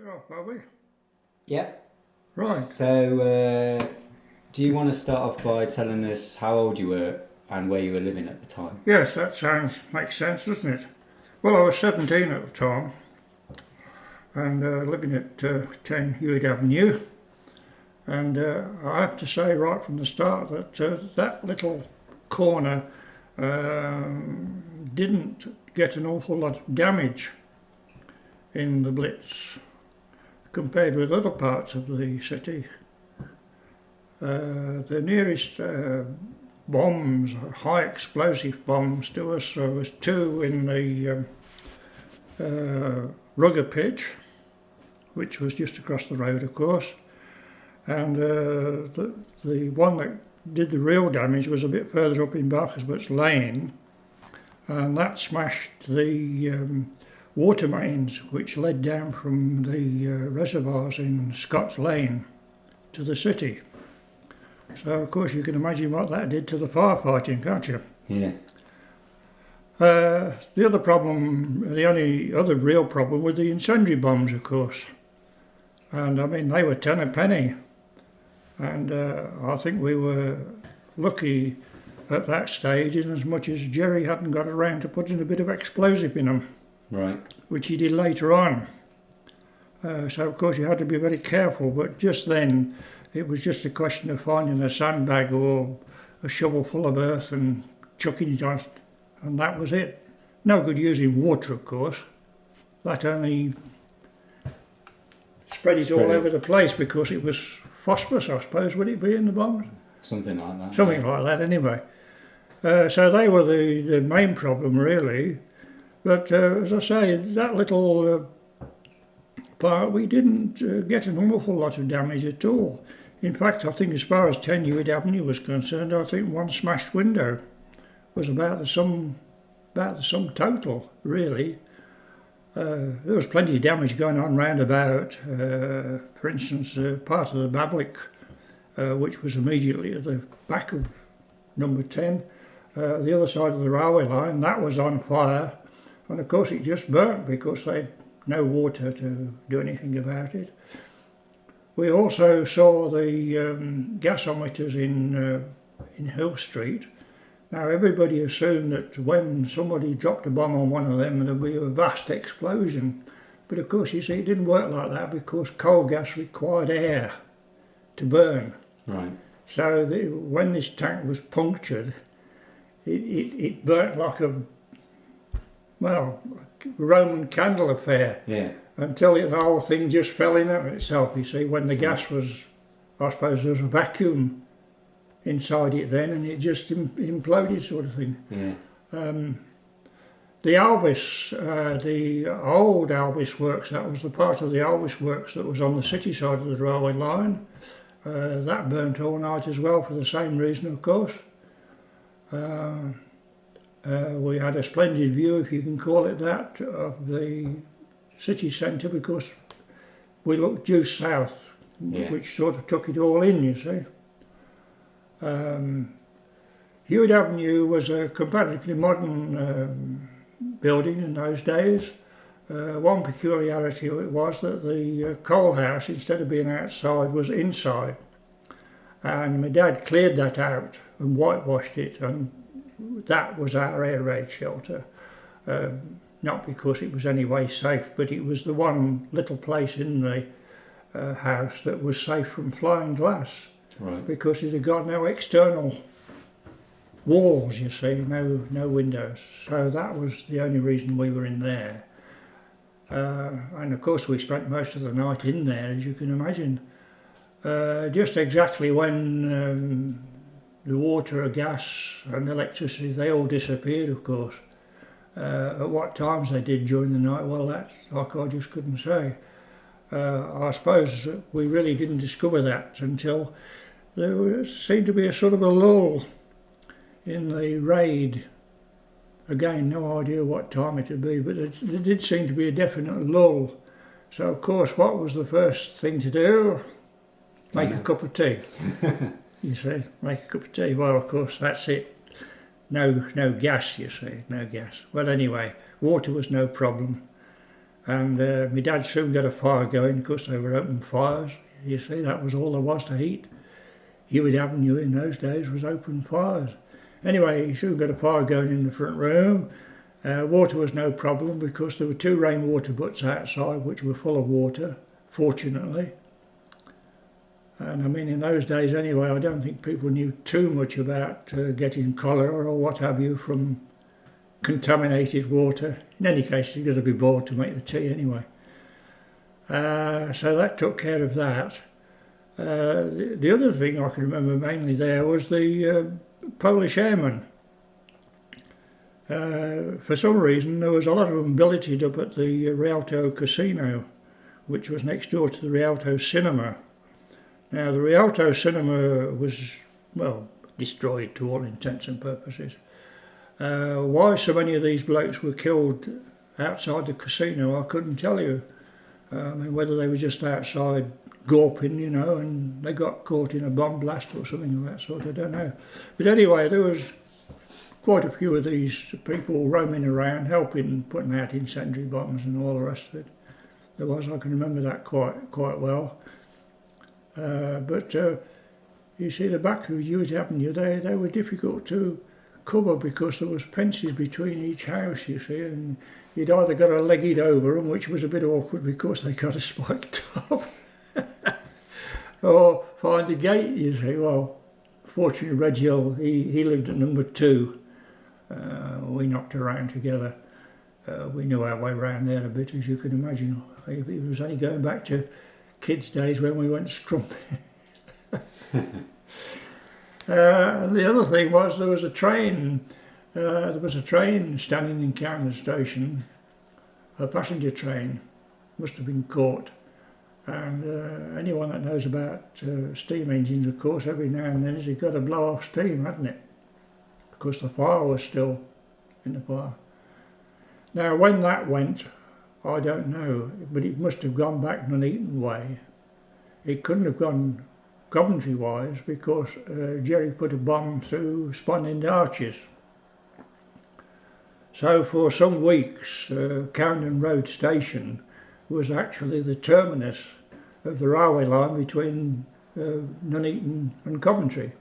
We're off, are we? Yep. Right. So, do you want to start off by telling us how old you were and where you were living at the time? Yes, that makes sense, doesn't it? Well, I was 17 at the time and living at 10 Hewitt Avenue. And I have to say right from the start that that little corner didn't get an awful lot of damage in the Blitz compared with other parts of the city. The nearest bombs, high explosive bombs to us, there was two in the rugger pitch, which was just across the road, of course. And the one that did the real damage was a bit further up in Barkersbutts Lane, and that smashed the water mains which led down from the reservoirs in Scott's Lane to the city. So of course you can imagine what that did to the firefighting, can't you? Yeah. The other problem, the only other real problem, were the incendiary bombs, of course. And I mean, they were 10 a penny. And I think we were lucky at that stage in as much as Jerry hadn't got around to putting a bit of explosive in them. Right. Which he did later on. So of course you had to be very careful, but just then it was just a question of finding a sandbag or a shovel full of earth and chucking it on, and that was it. No good using water, of course. That only spread it all over the place because it was phosphorus, I suppose, would it be in the bombs? Something like that. Something like that, anyway. So they were the main problem, really. But as I say, that little part, we didn't get an awful lot of damage at all. In fact, I think as far as 10 Hewitt Avenue was concerned, I think one smashed window was about the sum total, really. There was plenty of damage going on round about. For instance, part of the Bablick, which was immediately at the back of number 10, the other side of the railway line, that was on fire. And of course it just burnt because they had no water to do anything about it. We also saw the gasometers in Hill Street. Now everybody assumed that when somebody dropped a bomb on one of them there'd be a vast explosion. But of course you see it didn't work like that because coal gas required air to burn. Right. So when this tank was punctured, it burnt like a Roman candle affair. Yeah. Until the whole thing just fell in on itself, you see, when the gas was, I suppose there was a vacuum inside it then and it just imploded sort of thing. Yeah. The Albis, the old Albis Works, that was the part of the Albis Works that was on the city side of the railway line. That burnt all night as well for the same reason, of course. We had a splendid view, if you can call it that, of the city centre because we looked due south, which sort of took it all in, you see. Hewitt Avenue was a comparatively modern building in those days. One peculiarity was that the coal house, instead of being outside, was inside. And my dad cleared that out and whitewashed it, and that was our air raid shelter. Not because it was any way safe, but it was the one little place in the house that was safe from flying glass. Right. Because it had got no external walls, you see, no windows. So that was the only reason we were in there. And of course we spent most of the night in there, as you can imagine. Just exactly when the water, gas and electricity, they all disappeared, of course. At what times they did during the night, well, that's like I just couldn't say. I suppose we really didn't discover that until there seemed to be a sort of a lull in the raid. Again, no idea what time it would be, but there did seem to be a definite lull. So, of course, what was the first thing to do? Make a cup of tea. You see, make a cup of tea. Well, of course, that's it. No gas, you see, no gas. Well, anyway, water was no problem. And my dad soon got a fire going because they were open fires. You see, that was all there was to heat. Hewitt Avenue in those days was open fires. Anyway, he soon got a fire going in the front room. Water was no problem because there were 2 rainwater butts outside which were full of water, fortunately. And I mean, in those days anyway, I don't think people knew too much about getting cholera or what have you from contaminated water. In any case, you've got to be boiled to make the tea anyway. So that took care of that. The other thing I can remember mainly there was the Polish airmen. For some reason, there was a lot of them billeted up at the Rialto Casino, which was next door to the Rialto Cinema. Now, the Rialto Cinema was, well, destroyed to all intents and purposes. Why so many of these blokes were killed outside the casino, I couldn't tell you. I mean, whether they were just outside gawping, you know, and they got caught in a bomb blast or something of that sort, I don't know. But anyway, there was quite a few of these people roaming around, helping, putting out incendiary bombs and all the rest of it. There was, I can remember that quite well. But you see, the back of Hewitt Avenue, they were difficult to cover because there was fences between each house, you see, and you'd either got to leg it over them, which was a bit awkward because they got a spiked top, or find a gate, you see. Well, fortunately, Red Hill, he lived at number 2. We knocked around together. We knew our way around there a bit, as you can imagine. It was only going back to kids' days when we went scrumping. The other thing was there was a train. There was a train standing in Camden Station, a passenger train, must have been caught. And anyone that knows about steam engines, of course, every now and then has got to blow off steam, hadn't it? Because the fire was still in the fire. Now, when that went, I don't know, but it must have gone back Nuneaton way. It couldn't have gone Coventry-wise because Jerry put a bomb through Spon End Arches. So for some weeks, Camden Road Station was actually the terminus of the railway line between Nuneaton and Coventry.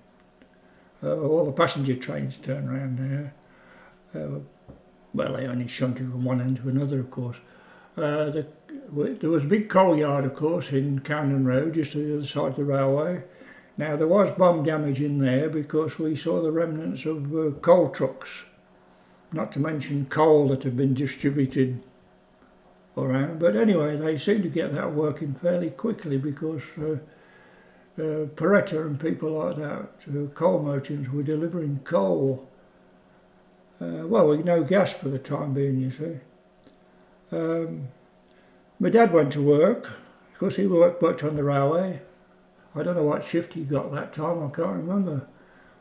All the passenger trains turned around there. Well, they only shunted from one end to another, of course. There was a big coal yard, of course, in Camden Road, just to the other side of the railway. Now, there was bomb damage in there because we saw the remnants of coal trucks, not to mention coal that had been distributed around. But anyway, they seemed to get that working fairly quickly because Peretta and people like that, coal merchants, were delivering coal. Well, with no gas for the time being, you see. My dad went to work, because he worked on the railway. I don't know what shift he got that time, I can't remember.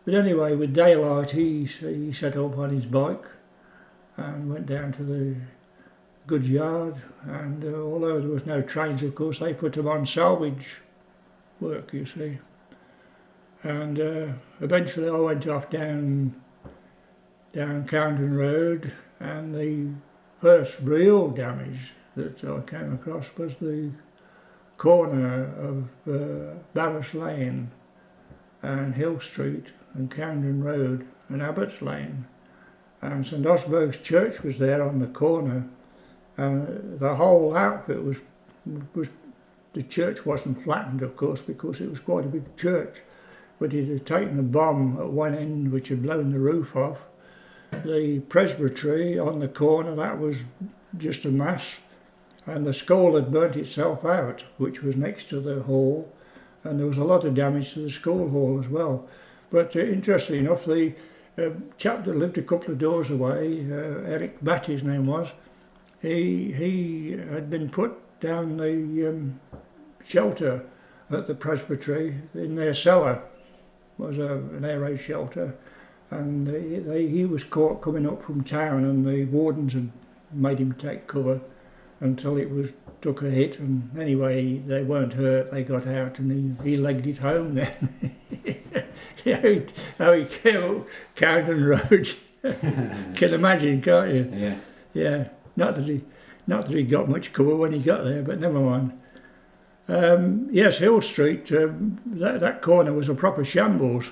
But anyway, with daylight, he set up on his bike and went down to the goods yard. And although there was no trains, of course, they put them on salvage work, you see. And eventually I went off down Camden Road, and the first real damage that I came across was the corner of Barras Lane and Hill Street and Camden Road and Abbots Lane. And St Osberg's Church was there on the corner, and the whole outfit was the church wasn't flattened, of course, because it was quite a big church, but it had taken a bomb at one end which had blown the roof off. The presbytery on the corner, that was just a mass, and the school had burnt itself out, which was next to the hall, and there was a lot of damage to the school hall as well. But interestingly enough, the chap that lived a couple of doors away, Eric Batt his name was, he had been put down the shelter at the presbytery in their cellar, was an air raid shelter. And he was caught coming up from town, and the wardens had made him take cover until it took a hit. And anyway, they weren't hurt, they got out, and he legged it home then. How he came up Camden Road. Can imagine, can't you? Yeah. Yeah. Not Not that he got much cover when he got there, but never mind. Yes, Hill Street, that corner was a proper shambles.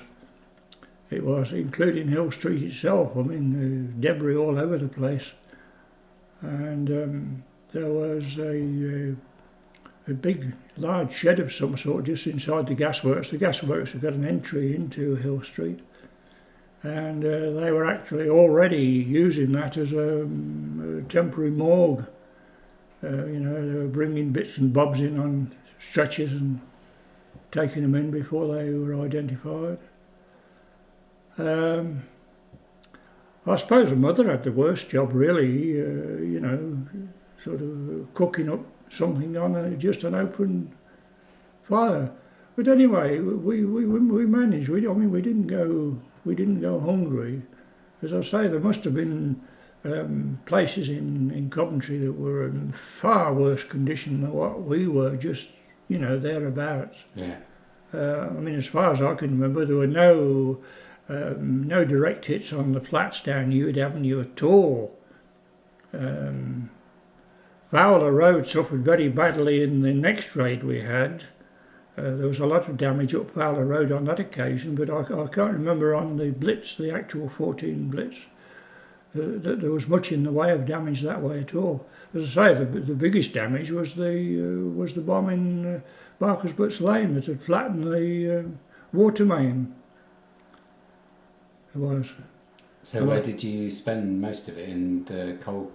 It was, including Hill Street itself. I mean, debris all over the place. And there was a big, large shed of some sort just inside the gasworks. The gasworks have got an entry into Hill Street. And they were actually already using that as a temporary morgue. They were bringing bits and bobs in on stretchers and taking them in before they were identified. I suppose the mother had the worst job, really, sort of cooking up something on just an open fire. But anyway, we managed. We didn't go hungry. As I say, there must have been places in Coventry that were in far worse condition than what we were, just, thereabouts. Yeah. As far as I can remember, there were no direct hits on the flats down Ewart Avenue at all. Fowler Road suffered very badly in the next raid we had. There was a lot of damage up Fowler Road on that occasion, but I can't remember on the Blitz, the actual 14 Blitz, that there was much in the way of damage that way at all. As I say, the biggest damage was the bomb in Barker's Butts Lane that had flattened the water main. It was. So where did you spend most of it? In the coal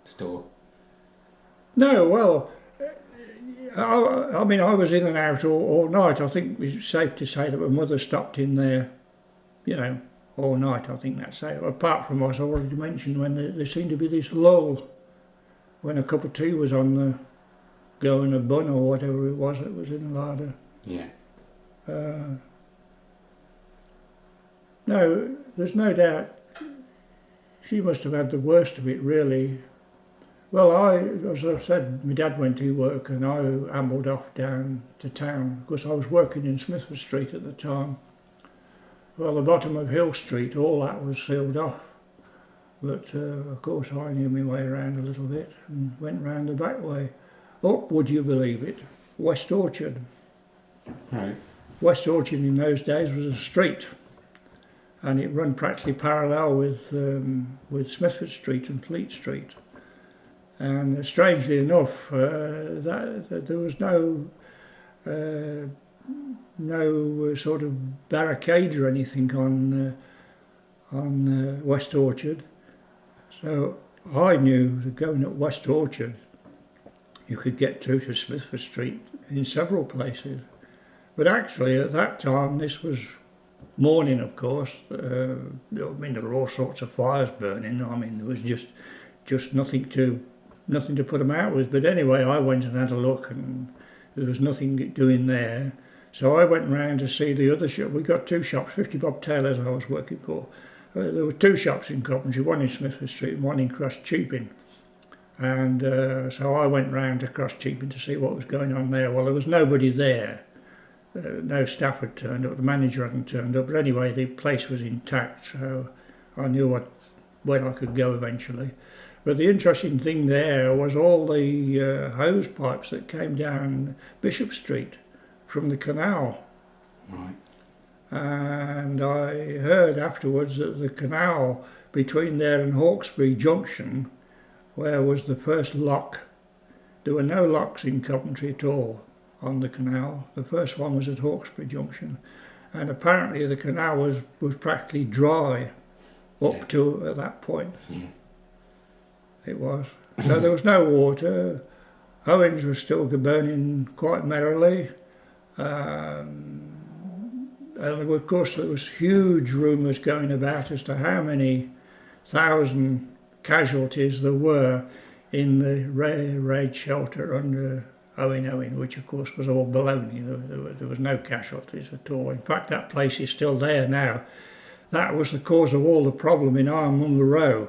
store? No, well, I was in and out all night. I think it's safe to say that my mother stopped in there, all night. I think that's safe. Apart from what I already mentioned, when there seemed to be this lull, when a cup of tea was on the go and a bun or whatever it was that was in the larder. Yeah. No, there's no doubt she must have had the worst of it, really. Well, as I said, my dad went to work and I ambled off down to town because I was working in Smithford Street at the time. Well, the bottom of Hill Street, all that was sealed off. But, of course, I knew my way around a little bit and went round the back way. Up, would you believe it, West Orchard. Right. West Orchard in those days was a street. And it ran practically parallel with Smithford Street and Fleet Street. And strangely enough, that there was no sort of barricade or anything on West Orchard. So I knew that going up West Orchard, you could get through to Smithford Street in several places. But actually, at that time, this was morning, of course. There were all sorts of fires burning. There was just nothing to put them out with. But anyway, I went and had a look, and there was nothing doing there. So I went round to see the other shop. We got two shops, 50 Bob Taylor's I was working for. There were two shops in Coventry, one in Smithford Street and one in Cross Cheaping. And so I went round to Cross Cheaping to see what was going on there. Well, there was nobody there. No staff had turned up, the manager hadn't turned up, but anyway, the place was intact, so I knew where I could go eventually. But the interesting thing there was all the hose pipes that came down Bishop Street from the canal. Right. And I heard afterwards that the canal between there and Hawkesbury Junction, where was the first lock, there were no locks in Coventry at all on the canal. The first one was at Hawkesbury Junction, and apparently the canal was practically dry up to at that point. Yeah. It was. So there was no water. Owens was still burning quite merrily. And of course there was huge rumours going about as to how many thousand casualties there were in the raid shelter under Owen, which of course was all baloney. There was no casualties at all. In fact, that place is still there now. That was the cause of all the problem in Armand Row.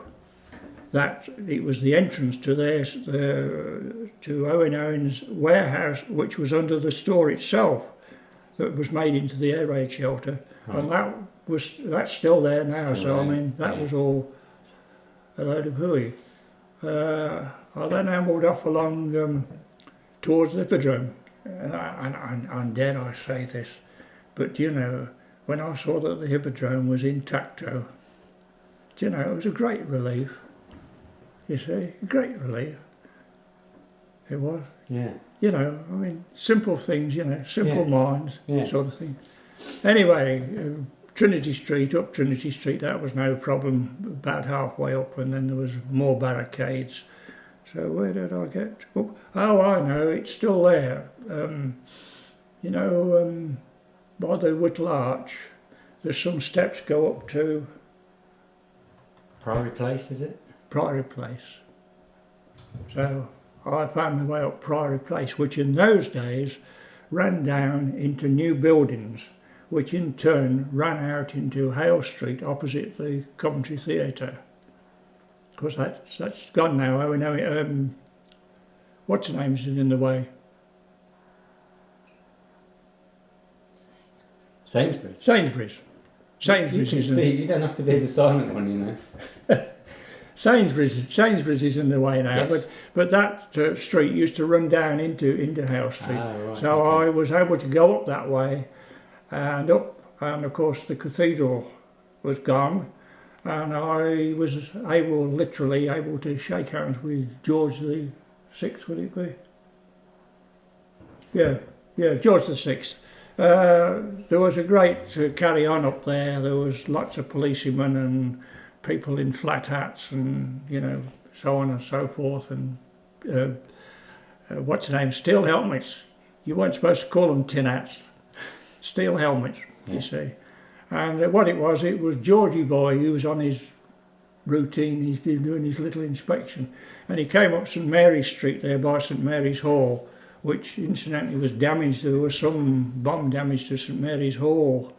That it was the entrance to Owen Owen's warehouse, which was under the store itself, that was made into the air raid shelter, right. And that's still there now. Still so there. That was all a load of hooey. I then ambled off along towards the Hippodrome, and dare I say this, but you know, when I saw that the Hippodrome was intacto, you know, it was a great relief. You see, a great relief. It was. Yeah. You know, I mean, simple things, you know, simple minds, sort of thing. Anyway, Trinity Street, up Trinity Street, that was no problem, about halfway up, and then there was more barricades. So where did I get to? Oh, I know, it's still there. You know, by the Whittle Arch, there's some steps go up to... Priory Place, is it? Priory Place. So I found my way up Priory Place, which in those days ran down into new buildings, which in turn ran out into Hale Street opposite the Coventry Theatre. Of course, that's gone now. I know it. What's the name is in the way? Sainsbury's. Sainsbury's. Sainsbury's You is can speak. You don't have to be the silent one, you know. Sainsbury's is in the way now, Yes. but that street used to run down into Hale Street. Right, So okay. I was able to go up that way and up, and of course the cathedral was gone, and I was literally able to shake hands with George the Sixth, would it be? Yeah, George the Sixth. There was a great carry on up there. There was lots of policemen and people in flat hats and, you know, so on and so forth, and what's the name, steel helmets. You weren't supposed to call them tin hats. Steel helmets, you see. And what it was Georgie boy, he was on his routine, he's doing his little inspection, and he came up St Mary's Street there by St Mary's Hall, which incidentally was damaged. There was some bomb damage to St Mary's Hall,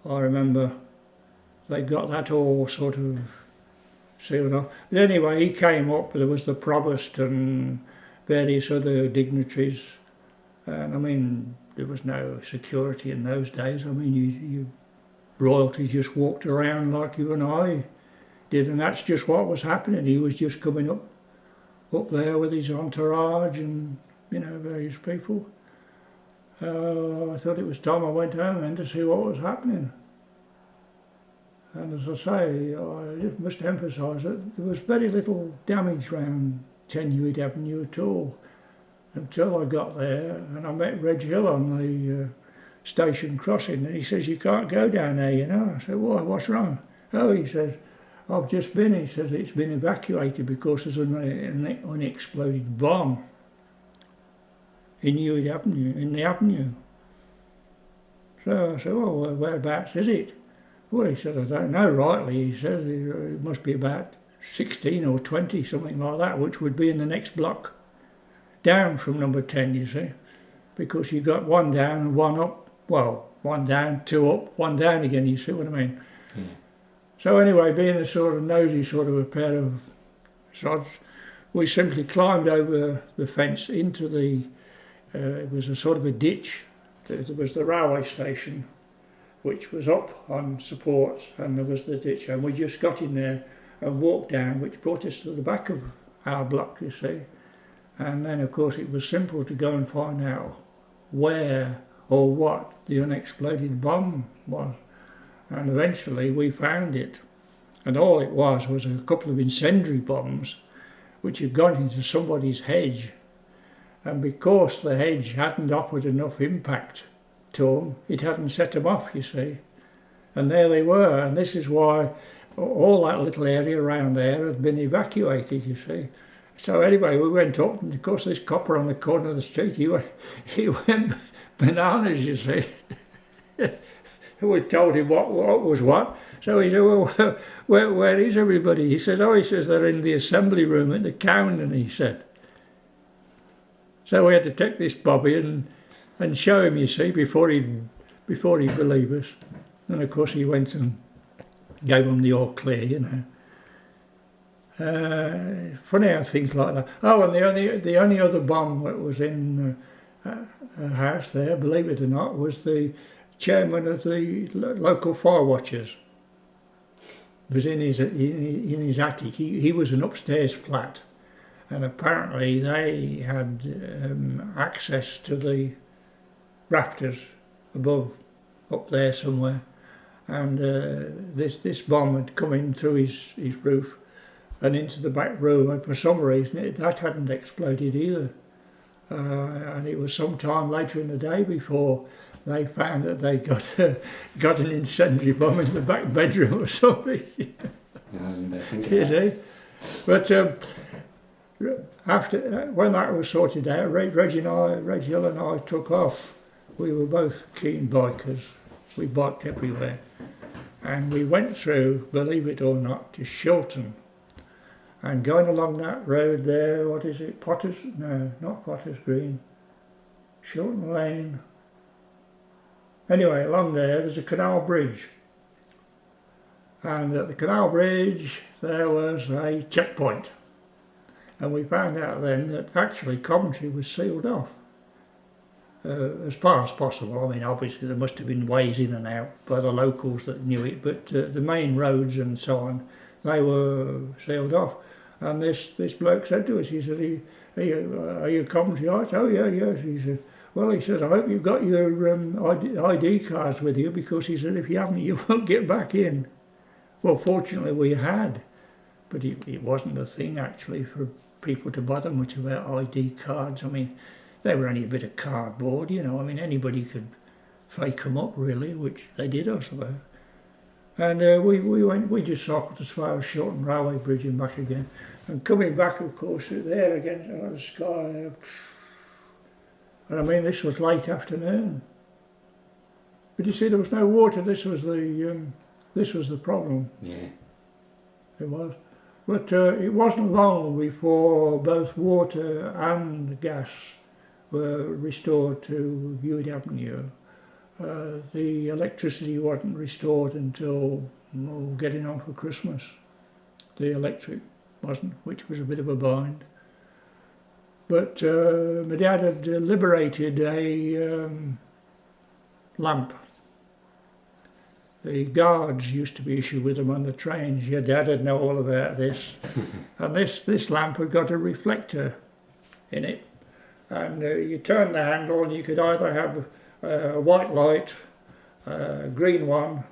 I remember. They got that all sort of sealed off. But anyway, he came up, there was the provost and various other dignitaries, and I mean, there was no security in those days. I mean, you royalty just walked around like you and I did, and that's just what was happening. He was just coming up there with his entourage and, you know, various people. I thought it was time I went home then to see what was happening. And as I say, I just must emphasise that there was very little damage around 10 Hewitt Avenue at all until I got there, and I met Reg Hill on the station crossing, and he says, "You can't go down there, you know." I said, "Why, what's wrong?" "Oh," he says, "I've just been," he says, "it's been evacuated because there's an unexploded bomb in Hewitt Avenue, in the avenue." So I said, "Well, whereabouts is it?" "Well," he said, "I don't know rightly." He says, "It must be about 16 or 20, something like that, which would be in the next block down from number 10, you see, because you got one down and one up. Well, one down, two up, one down again, you see what I mean?" Yeah. So anyway, being a sort of nosy sort of a pair of sods, we simply climbed over the fence into the, it was a sort of a ditch. There was the railway station, which was up on supports, and there was the ditch, and we just got in there and walked down, which brought us to the back of our block, you see. And then, of course, it was simple to go and find out where or what the unexploded bomb was. And eventually we found it. And all it was a couple of incendiary bombs which had gone into somebody's hedge. And because the hedge hadn't offered enough impact to them, it hadn't set them off, you see. And there they were. And this is why all that little area around there had been evacuated, you see. So anyway, we went up, and of course this copper on the corner of the street, he went bananas, you see. We told him what was what. So he said, "Well, where is everybody?" He said, he says, "They're in the assembly room at the Cowan," he said. So we had to take this bobby and show him, you see, before he'd believe us. And of course he went and gave them the all clear, you know. Funny how things like that. Oh, and the only other bomb that was in a house there, believe it or not, was the chairman of the local fire watchers. was in his attic. He was an upstairs flat, and apparently they had access to the rafters above, up there somewhere, and this bomb had come in through his roof and into the back room, and for some reason that hadn't exploded either. And it was some time later in the day before they found that they got an incendiary bomb in the back bedroom or something. You see? But after when that was sorted out, Reg Hill and I took off. We were both keen bikers. We biked everywhere, and we went through, believe it or not, to Shilton. And going along that road there, what is it? Potters? No, not Potters Green. Shilton Lane. Anyway, along there's a canal bridge. And at the canal bridge there was a checkpoint. And we found out then that actually Coventry was sealed off. As far as possible. I mean, obviously there must have been ways in and out by the locals that knew it, but the main roads and so on, they were sealed off. And this bloke said to us, he said, are you Coventry? I said, oh yeah, yes. He said, well, he says, I hope you've got your ID cards with you, because he said, if you haven't, you won't get back in. Well, fortunately we had, but it wasn't a thing actually for people to bother much about ID cards. I mean, they were only a bit of cardboard, you know. I mean, anybody could fake them up really, which they did, I suppose. And we just cycled as far as Shilton Railway Bridge and back again. And coming back, of course, there again, the sky. And I mean, this was late afternoon. But you see, there was no water. This was the problem. Yeah. It was. But it wasn't long before both water and gas were restored to Hewitt Avenue. The electricity wasn't restored until getting on for Christmas. The electric wasn't, which was a bit of a bind. But my dad had liberated a lamp. The guards used to be issued with them on the trains. Your dad would know all about this. And this lamp had got a reflector in it. And you turn the handle and you could either have a white light, a green one,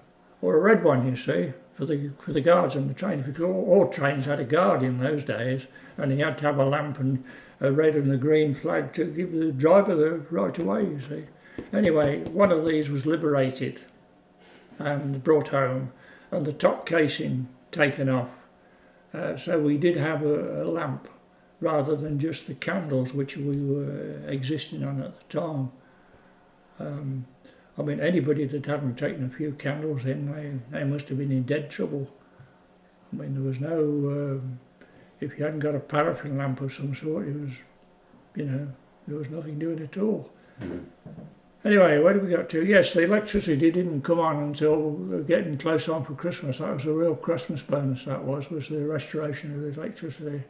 or a red one, you see, for the guards on the train, because all trains had a guard in those days, and he had to have a lamp and a red and a green flag to give the driver the right of way, you see. Anyway, one of these was liberated and brought home, and the top casing taken off. So we did have a lamp rather than just the candles which we were existing on at the time. I mean, anybody that hadn't taken a few candles in, they must have been in dead trouble. I mean, there was no, if you hadn't got a paraffin lamp of some sort, it was, you know, there was nothing doing at all. Mm. Anyway, where did we get to? Yes, the electricity didn't come on until getting close on for Christmas. That was a real Christmas bonus, that was the restoration of the electricity.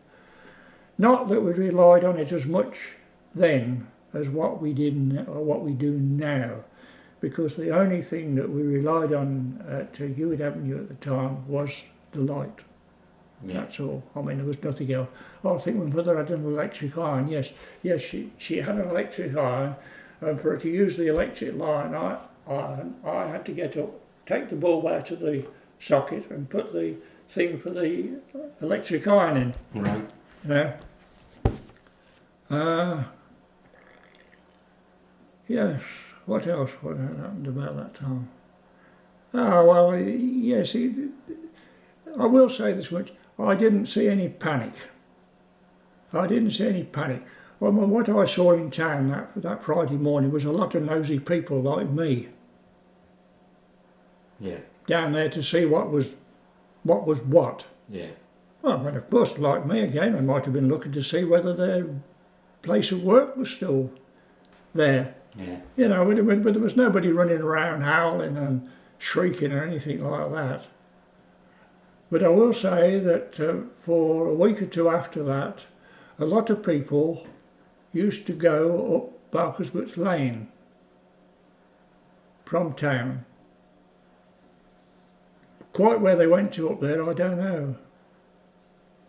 Not that we relied on it as much then as what we did or what we do now, because the only thing that we relied on at Hewitt Avenue at the time was the light. Yeah. That's all. I mean, there was nothing else. Oh, I think my mother had an electric iron. Yes, she had an electric iron, and for her to use the electric iron, I had to get up, take the bulb out of the socket, and put the thing for the electric iron in. Right. Yeah. Yes. What else? What happened about that time? Oh, well, yes. I will say this much. I didn't see any panic. I didn't see any panic. Well, what I saw in town that Friday morning was a lot of nosy people like me. Yeah. Down there to see what was what. Yeah. Well, but of course, like me again, I might have been looking to see whether their place of work was still there. Yeah. You know, but there was nobody running around howling and shrieking or anything like that. But I will say that for a week or two after that, a lot of people used to go up Barkerswood's Lane from town, quite where they went to up there, I don't know.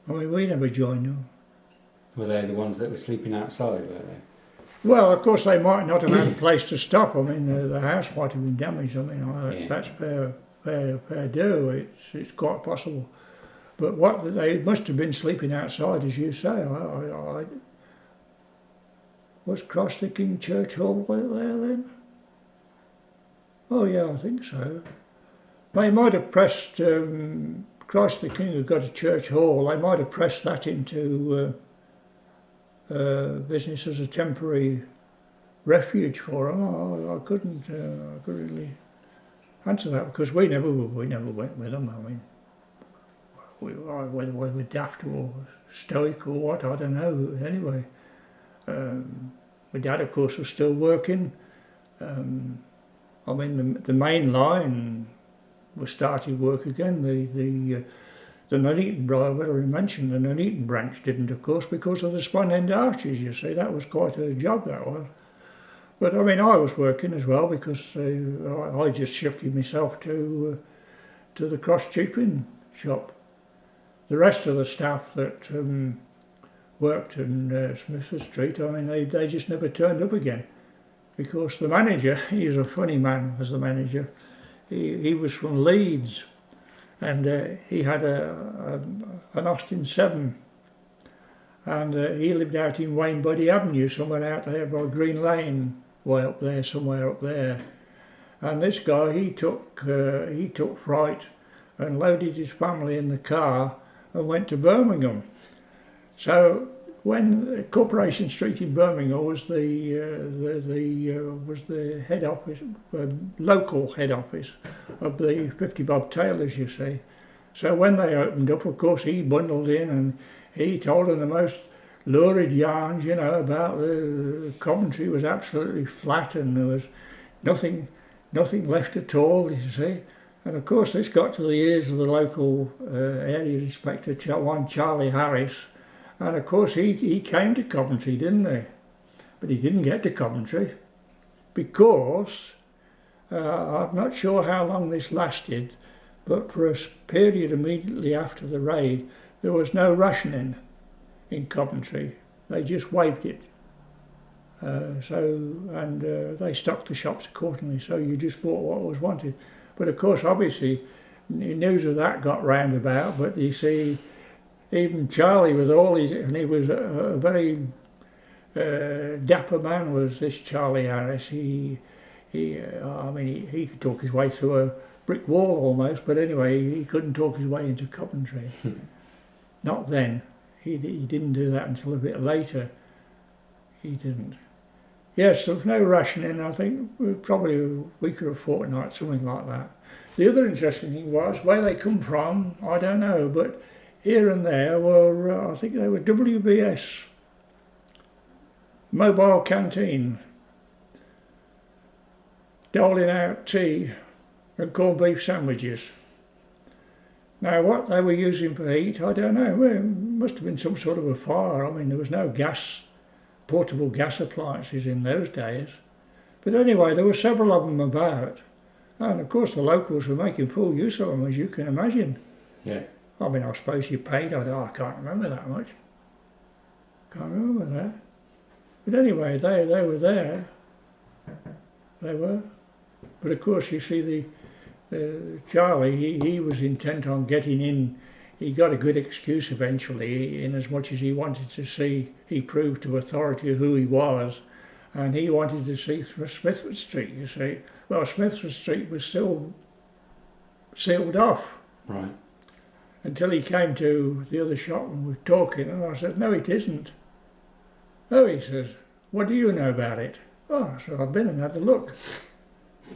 I mean, we never joined them. Were they the ones that were sleeping outside, were they? Well, of course, they might not have had a place to stop. I mean, the house might have been damaged. I mean, that's fair do. It's quite possible. But what they must have been sleeping outside, as you say. I was Cross the King Church Hall there then? Oh yeah, I think so. They might have pressed Christ the King had got a church hall. They might have pressed that into business as a temporary refuge for them. I couldn't really answer that because we never went with them. I mean, whether we were daft or stoic or what, I don't know. Anyway, my dad, of course, was still working. I mean, the main line was starting work again. The Nuneaton branch, well, I mentioned the Nuneaton branch didn't, of course, because of the spun end arches. You see, that was quite a job, that was. But I mean, I was working as well because I just shifted myself to the cross-cheaping shop. The rest of the staff that worked in Smithford Street, I mean, they just never turned up again. Because the manager, he was a funny man as the manager. He was from Leeds, and he had an Austin 7, and he lived out in Wayne Buddy Avenue, somewhere out there by Green Lane, way up there, somewhere up there. And this guy, he took fright and loaded his family in the car and went to Birmingham. So when Corporation Street in Birmingham was the head office, local head office of the 50 Bob Taylors, you see. So when they opened up, of course, he bundled in and he told them the most lurid yarns, you know, about the Coventry was absolutely flat and there was nothing left at all, you see. And of course, this got to the ears of the local area inspector, one Charlie Harris. And of course he came to Coventry, didn't he? But he didn't get to Coventry because, I'm not sure how long this lasted, but for a period immediately after the raid, there was no rationing in Coventry. They just waived it. They stocked the shops accordingly, so you just bought what was wanted. But of course, obviously, news of that got round about, but you see, even Charlie, with all his, and he was a very dapper man, was this Charlie Harris. He could talk his way through a brick wall almost, but anyway, he couldn't talk his way into Coventry. Not then. He didn't do that until a bit later. He didn't. Yes, there was no rationing. I think probably a week or a fortnight, something like that. The other interesting thing was where they come from. I don't know, but here and there were, I think they were WBS, mobile canteen, doling out tea and corned beef sandwiches. Now what they were using for heat, I don't know. Well, it must have been some sort of a fire. I mean, there was no portable gas appliances in those days. But anyway, there were several of them about. And of course the locals were making full use of them, as you can imagine. Yeah. I mean, I suppose you paid, I can't remember that much. Can't remember that. But anyway, they were there. They were. But of course, you see, Charlie, he was intent on getting in. He got a good excuse eventually, in as much as he wanted to see, he proved to authority who he was. And he wanted to see Smithford Street, you see. Well, Smithford Street was still sealed off. Right. Until he came to the other shop and we were talking, and I said, no, it isn't. Oh, he says, what do you know about it? Oh, I said, I've been and had a look.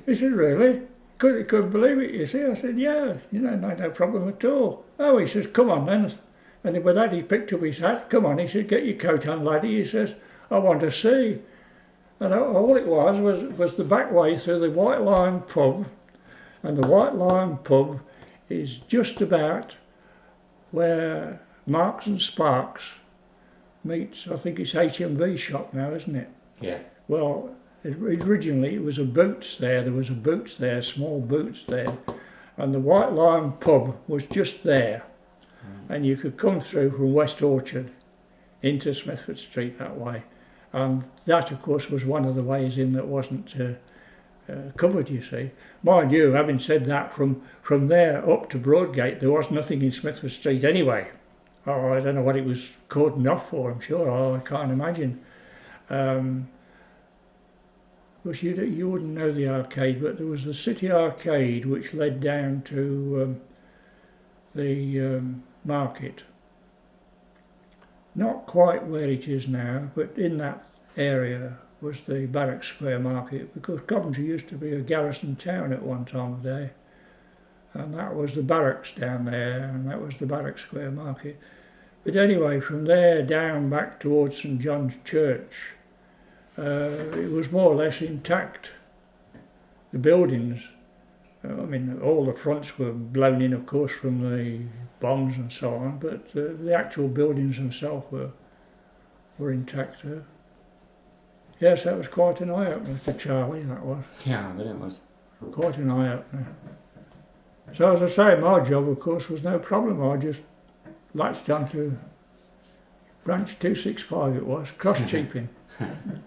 He said, really? Couldn't believe it, you see. I said, yeah, no problem at all. Oh, he says, come on then. And with that, he picked up his hat. Come on, he said, get your coat on, laddie. He says, I want to see. And all it was the back way through the White Lion pub. And the White Lion pub is just about where Marks and Sparks meets, I think it's HMV shop now, isn't it? Yeah. Well, originally it was a Boots there. There was a Boots there, small Boots there. and the White Lion pub was just there, and you could come through from West Orchard into Smithford Street that way, and that of course was one of the ways in that wasn't covered, you see. Mind you, having said that, from there up to Broadgate there was nothing in Smithford Street anyway. Oh, I don't know what it was cordoned off for, I'm sure. Oh, I can't imagine. Because you wouldn't know the arcade, but there was the City Arcade which led down to the market. Not quite where it is now, but in that area was the Barrack Square Market, because Coventry used to be a garrison town at one time of day. And that was the barracks down there, and that was the Barrack Square Market. But anyway, from there down back towards St John's Church, it was more or less intact. The buildings, I mean, all the fronts were blown in, of course, from the bombs and so on, but the actual buildings themselves were intact. Yes, that was quite an eye-opener to Charlie, that was. Yeah, I bet it was. Quite an eye-opener. So as I say, my job, of course, was no problem. I just latched onto branch 265 it was, cross-cheaping.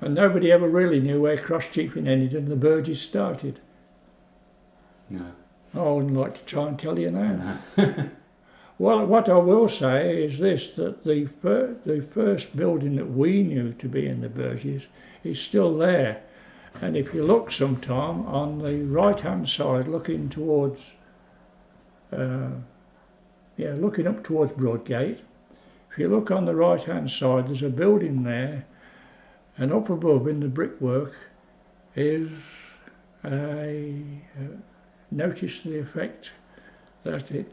And nobody ever really knew where cross-cheaping ended and the Burgess started. No. I wouldn't like to try and tell you now. No. Well, what I will say is this, that the first building that we knew to be in the Burgess is still there. And if you look sometime on the right-hand side, looking towards, looking up towards Broadgate, if you look on the right-hand side, there's a building there, and up above in the brickwork is notice the effect that it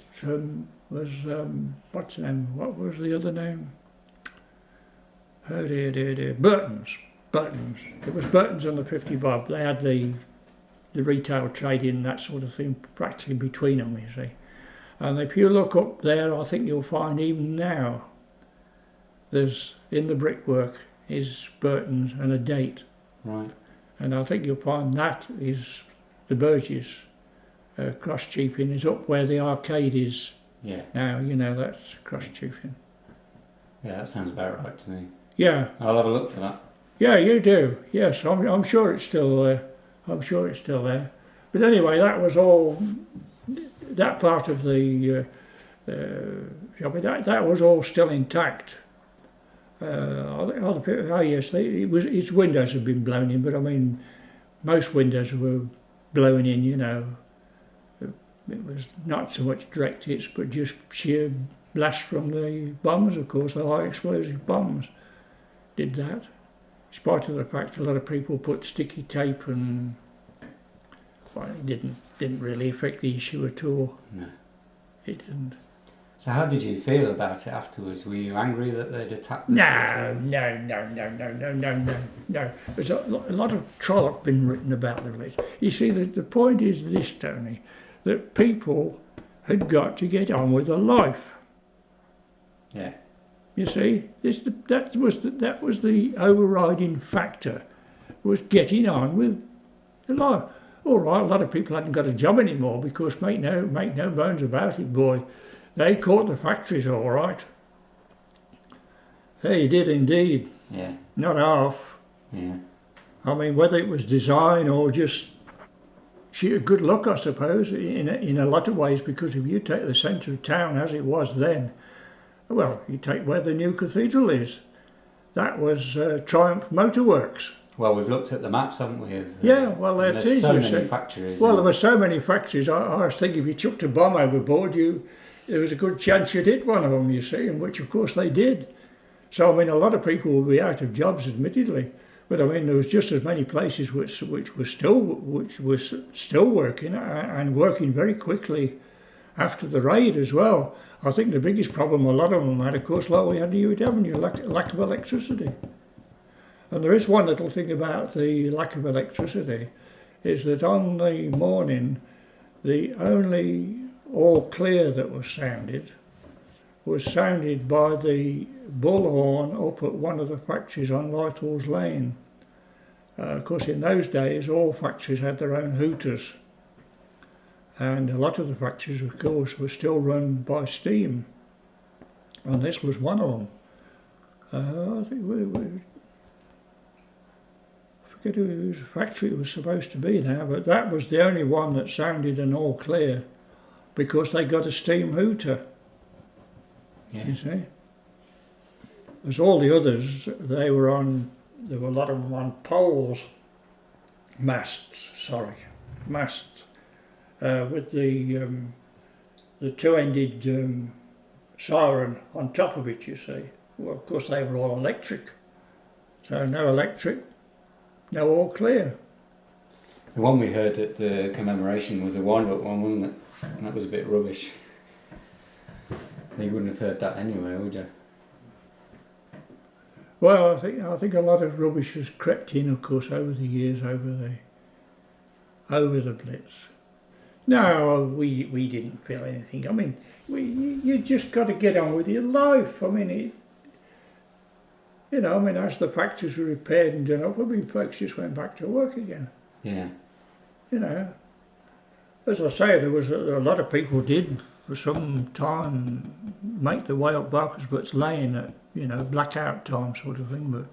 was, what's the name, what was the other name? Oh dear. Burton's. There was Burton's on the 50 bob. They had the retail trading, that sort of thing, practically between them, you see. And if you look up there, I think you'll find even now, there's, in the brickwork, is Burton's and a date. Right. And I think you'll find that is the Burgess. Cross-cheaping is up where the arcade is. Yeah. Now, you know, that's cross-cheaping. Yeah, that sounds about right to me. Yeah. I'll have a look for that. Yeah, you do. Yes, I'm sure it's still there. I'm sure it's still there. But anyway, that was all, that part of the shopping, that was all still intact. Other people, oh yes, its windows had been blown in, but I mean, most windows were blown in, you know. It was not so much direct hits, but just sheer blast from the bombs, of course, the high explosive bombs did that. In spite of the fact a lot of people put sticky tape and, well, it didn't really affect the issue at all. No. It didn't. So how did you feel about it afterwards? Were you angry that they'd attacked the No. There's a lot of trollope been written about the Blitz. You see, the point is this, Tony, that people had got to get on with their life. Yeah. You see, that was the overriding factor, was getting on with the life. All right, a lot of people hadn't got a job anymore because, make no bones about it, boy, they caught the factories all right. They did indeed. Yeah. Not half. Yeah. I mean, whether it was design or just sheer good luck, I suppose, in a lot of ways, because if you take the centre of town as it was then, well, you take where the new cathedral is, that was Triumph Motor Works. Well, we've looked at the maps, haven't we? Yeah, well, there's so many factories. Well, there were so many factories. I was thinking if you chucked a bomb overboard, there was a good chance you'd hit one of them, you see, and which of course they did. So I mean, a lot of people will be out of jobs, admittedly, but I mean, there was just as many places which were still working and working very quickly after the raid as well. I think the biggest problem a lot of them had, of course, like we had Hewitt Avenue, lack of electricity. And there is one little thing about the lack of electricity, is that on the morning, the only all clear that was sounded by the bullhorn up at one of the factories on Lighthall's Lane. Of course, in those days, all factories had their own hooters. and a lot of the factories, of course, were still run by steam, and this was one of them. I think I forget whose factory it was supposed to be now, but that was the only one that sounded an all clear, because they got a steam hooter. Yeah. You see, as all the others, there were a lot of them on poles, masts, with the two-ended siren on top of it, you see. Well, of course, they were all electric. So no electric, no all clear. The one we heard at the commemoration was a wind-up one, wasn't it? And that was a bit rubbish. You wouldn't have heard that anyway, would you? Well, I think a lot of rubbish has crept in, of course, over the years, over the Blitz. No, we didn't feel anything. I mean, you just got to get on with your life. I mean, as the factories were repaired and done up, folks just went back to work again. Yeah. As I say, there was a lot of people did for some time make their way up Barker's Butts Lane at blackout time sort of thing, but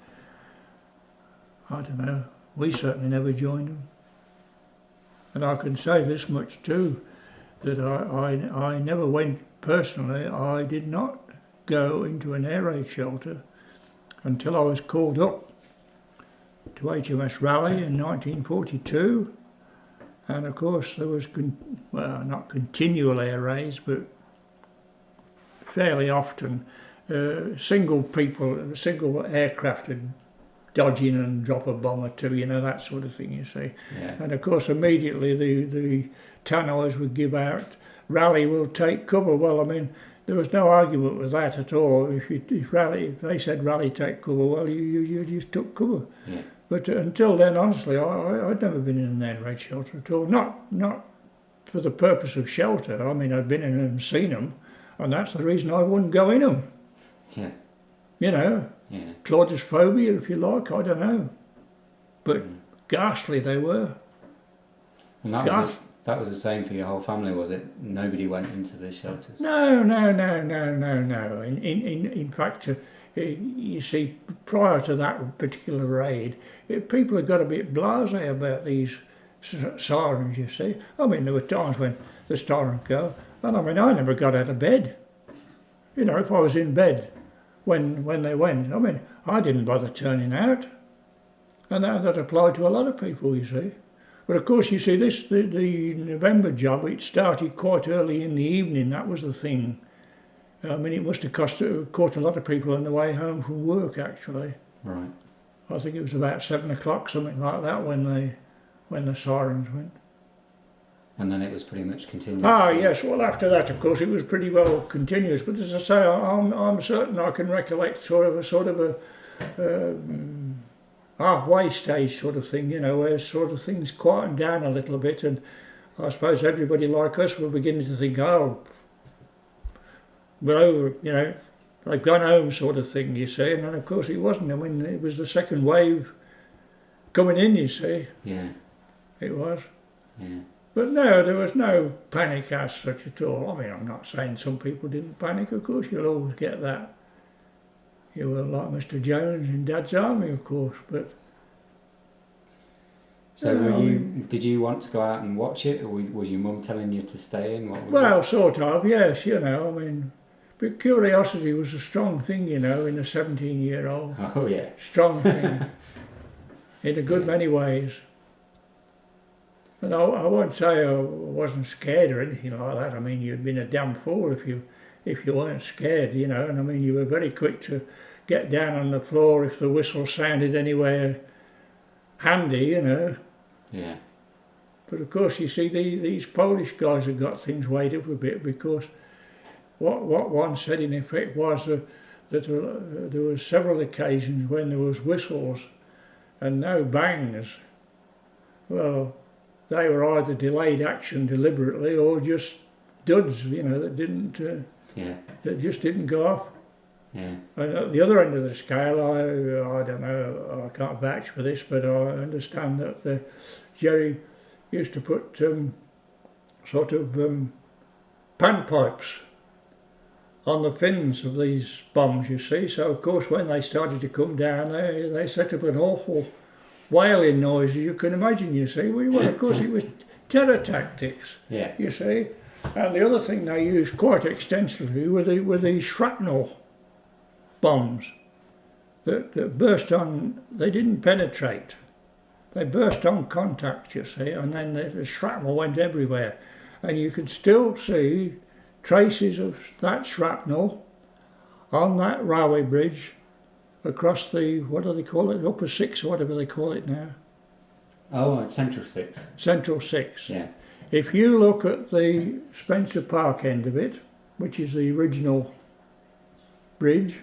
I don't know. We certainly never joined them. And I can say this much too, that I never went personally. I did not go into an air raid shelter until I was called up to HMS Raleigh in 1942. And of course there was, not continual air raids, but fairly often single aircraft would dodge in and drop a bomb or two, that sort of thing, you see. Yeah. And of course immediately the tannoys would give out, Raleigh will take cover. Well, I mean, there was no argument with that at all. If they said Raleigh take cover, well, you just took cover. Yeah. But until then, honestly, I'd never been in an air raid shelter at all. Not for the purpose of shelter. I mean, I'd been in them and seen them, and that's the reason I wouldn't go in them. Yeah. Yeah. Claustrophobia, if you like, I don't know. But ghastly they were. And that was the same for your whole family, was it? Nobody went into the shelters? No. In fact, you see, prior to that particular raid, people had got a bit blasé about these sirens, you see. I mean, there were times when the siren would go, and I mean, I never got out of bed. If I was in bed when they went, I mean, I didn't bother turning out. And that applied to a lot of people, you see. But of course, you see, the November job, it started quite early in the evening. That was the thing. I mean, it must have caught a lot of people on the way home from work, actually. Right. I think it was about 7 o'clock, something like that, when the sirens went. And then it was pretty much continuous. Ah, yes. Well, after that, of course, it was pretty well continuous. But as I say, I'm certain I can recollect sort of a halfway stage sort of thing, where sort of things quietened down a little bit, and I suppose everybody like us were beginning to think, oh, we're over, they've gone home sort of thing, you see. And then, of course, it wasn't. I mean, it was the second wave coming in, you see. Yeah. It was. Yeah. But no, there was no panic as such at all. I mean, I'm not saying some people didn't panic, of course, you'll always get that. You were like Mr. Jones in Dad's Army, of course, but... So did you want to go out and watch it, or was your mum telling you to stay in? Well, sort of, yes, I mean... But curiosity was a strong thing, in a 17-year-old. Oh, yeah. Strong thing. In a good many ways. And I won't say I wasn't scared or anything like that. I mean, you'd been a damn fool if you weren't scared, And I mean, you were very quick to get down on the floor if the whistle sounded anywhere handy, Yeah. But of course, you see, these Polish guys have got things weighed up a bit, because what one said in effect was that there were several occasions when there was whistles and no bangs. Well, they were either delayed action deliberately or just duds, that didn't, that just didn't go off. Yeah. And at the other end of the scale, I don't know, I can't vouch for this, but I understand that Jerry used to put sort of panpipes on the fins of these bombs, you see. So of course when they started to come down, they set up an awful wailing noise, as you can imagine, you see. Well, of course it was terror tactics, you see. And the other thing they used quite extensively were the shrapnel bombs that burst on, they didn't penetrate. They burst on contact, you see, and then the shrapnel went everywhere. And you could still see traces of that shrapnel on that railway bridge across the, what do they call it, Upper Six or whatever they call it now. Oh, Central Six. Central Six. Yeah. If you look at the Spencer Park end of it, which is the original bridge,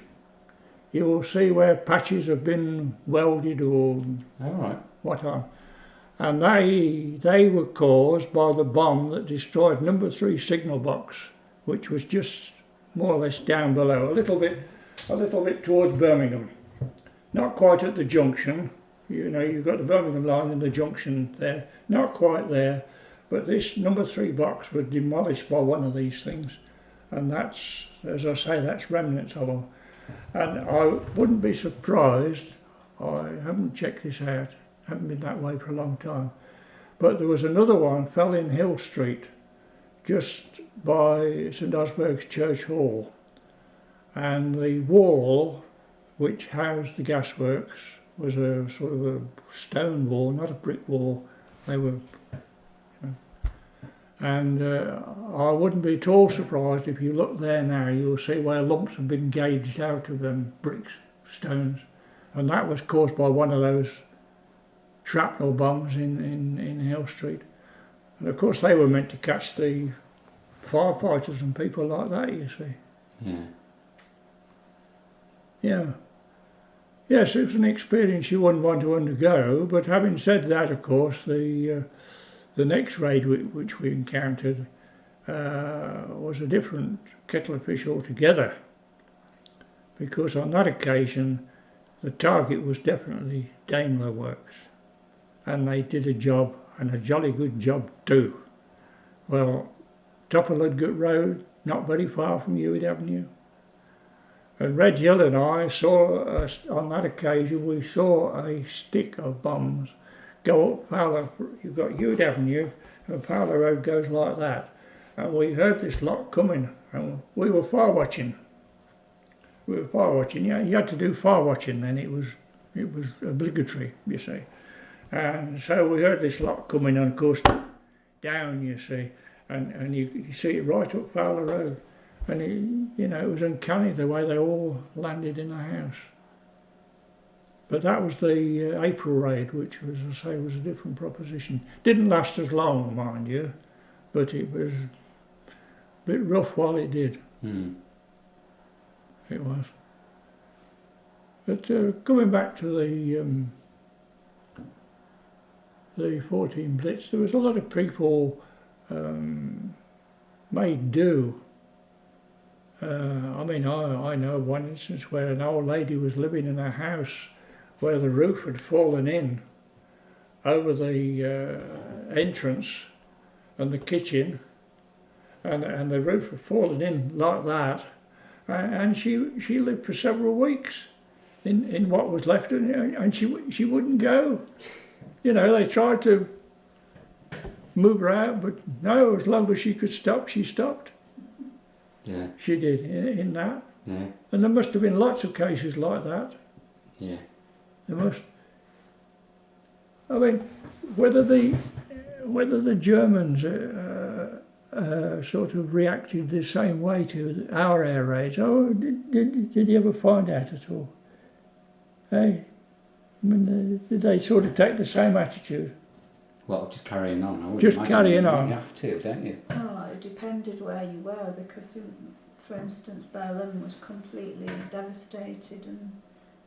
you will see where patches have been welded or what on. And they were caused by the bomb that destroyed number 3 signal box, which was just more or less down below, a little bit towards Birmingham. Not quite at the junction. You know, you've got the Birmingham line and the junction there. Not quite there, but this number 3 box was demolished by one of these things. And that's, as I say, that's remnants of them. And I wouldn't be surprised, I haven't checked this out, haven't been that way for a long time, but there was another one fell in Hill Street, just by St Osberg's Church Hall, and the wall which housed the gasworks was a sort of a stone wall, not a brick wall. They were, and I wouldn't be at all surprised if you look there now, you'll see where lumps have been gauged out of bricks, stones, and that was caused by one of those shrapnel bombs in Hill Street. And of course they were meant to catch the firefighters and people like that, you see. Yeah. Yes, it was an experience you wouldn't want to undergo, but having said that, of course, the next raid which we encountered was a different kettle of fish altogether, because on that occasion the target was definitely Daimler Works, and they did a job, and a jolly good job too. Well, top of Ludgate Road, not very far from Hewitt Avenue. And Reg Hill and I saw, on that occasion, we saw a stick of bombs go up Fowler. You've got Hewitt Avenue, and Fowler Road goes like that. And we heard this lot coming, and we were fire watching. Yeah, you had to do fire watching then. It was obligatory, you see. And so we heard this lot coming, and of course down, you see, and you see it right up Fowler Road. And it was uncanny the way they all landed in the house. But that was the April raid, which was, as I say, was a different proposition. Didn't last as long, mind you, but it was a bit rough while it did. It was. But coming back to the 14 Blitz, there was a lot of people made do. I know one instance where an old lady was living in a house where the roof had fallen in over the entrance and the kitchen, and the roof had fallen in like that, and she lived for several weeks in what was left, and she wouldn't go. You know, they tried to move her out, but no, as long as she could stop, she stopped. Yeah. She did in that. Yeah. And there must have been lots of cases like that. Yeah. There must. I mean, whether the Germans sort of reacted the same way to our air raids. Oh, did you ever find out at all? Hey, I mean, did they sort of take the same attitude? Well, just carrying on. I would just imagine carrying on. You have to, don't you? Oh, it depended where you were, because, for instance, Berlin was completely devastated, and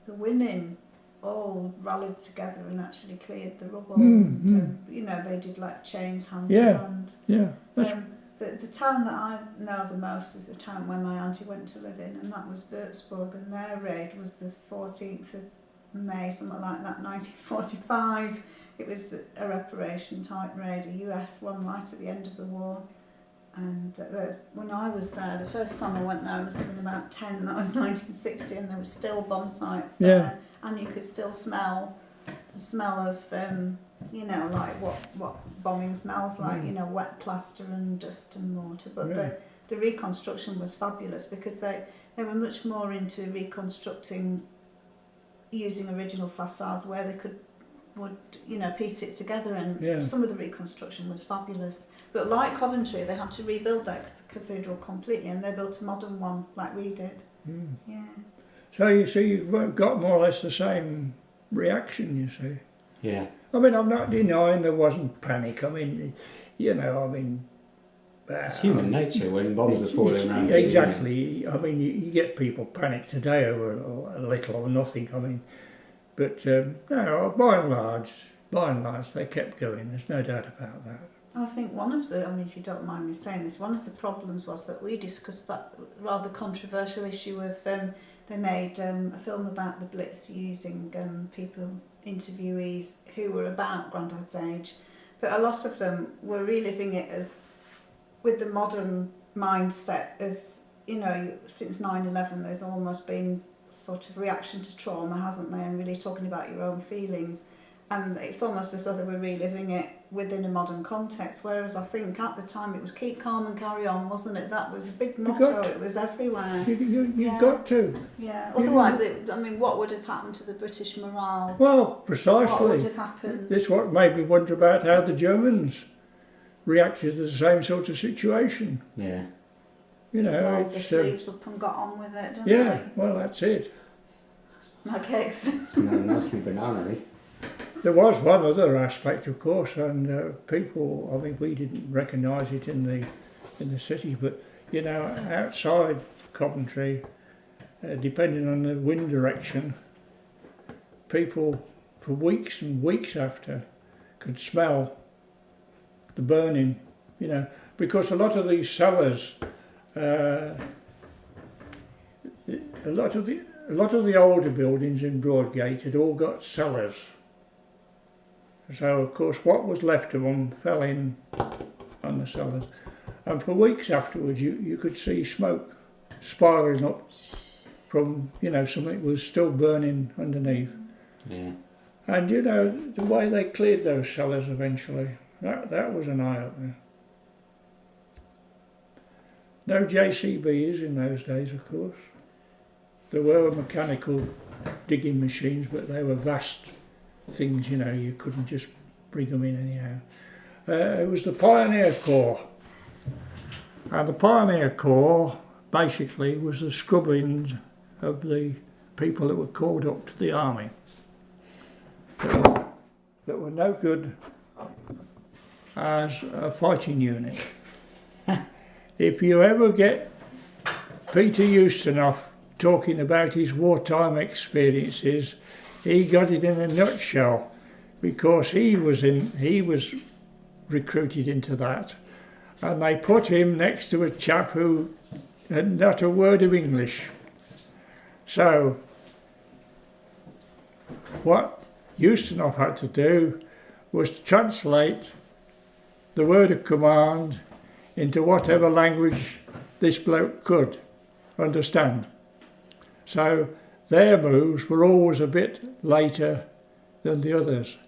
the women all rallied together and actually cleared the rubble. They did like chains hand to hand. Yeah. The town that I know the most is the town where my auntie went to live in, and that was Würzburg, and their raid was the 14th of May, something like that, 1945. It was a reparation type raid, a US one right at the end of the war. And when I was there, the first time I went there, I must have been about 10, that was 1960, and there were still bomb sites there. And you could still smell the smell of, you know, like what bombing smells like, you know, wet plaster and dust and mortar. But the reconstruction was fabulous because they were much more into reconstructing using original facades where they would, you know, piece it together, and some of the reconstruction was fabulous. But like Coventry, they had to rebuild that cathedral completely, and they built a modern one like we did. Yeah. So you see, you've got more or less the same reaction, you see. Yeah. I mean, I'm not denying there wasn't panic. I mean, you know, I mean... It's human nature when bombs are falling around. Exactly. I mean, you get people panic today over a little or nothing. I mean, but no, by and large, they kept going. There's no doubt about that. I think one of the, I mean, if you don't mind me saying this, one of the problems was that we discussed that rather controversial issue of they made a film about the Blitz using people, interviewees who were about Grandad's age, but a lot of them were reliving it as with the modern mindset of, you know, since 9/11 there's almost been sort of reaction to trauma, hasn't there, and really talking about your own feelings, and it's almost as though they were reliving it within a modern context, whereas I think at the time it was keep calm and carry on, wasn't it? That was a big motto, it was everywhere. You've got to. Yeah, otherwise, I mean, what would have happened to the British morale? Well, precisely. What would have happened? This is what made me wonder about how the Germans reacted to the same sort of situation. Yeah. You know, rolled the sleeves up and got on with it, didn't they? Well, that's it. Like eggs. Smelling nicely banana-y. There was one other aspect, of course, and people, I mean, we didn't recognise it in the city, but, you know, outside Coventry, depending on the wind direction, people for weeks and weeks after could smell the burning, you know, because a lot of these cellars, a lot of the older buildings in Broadgate had all got cellars. So of course what was left of them fell in on the cellars, and for weeks afterwards you could see smoke spiralling up from, you know, something was still burning underneath. Yeah. And you know, the way they cleared those cellars eventually, that was an eye-opener. No JCBs in those days, of course. There were mechanical digging machines, but they were vast things, you know, you couldn't just bring them in anyhow. It was the Pioneer Corps. And the Pioneer Corps basically was the scrubbing of the people that were called up to the army. That were no good as a fighting unit. If you ever get Peter Ustinov talking about his wartime experiences, he got it in a nutshell, because he was recruited into that, and they put him next to a chap who had not a word of English. So what Ustinov had to do was to translate the word of command into whatever language this bloke could understand. So their moves were always a bit later than the others.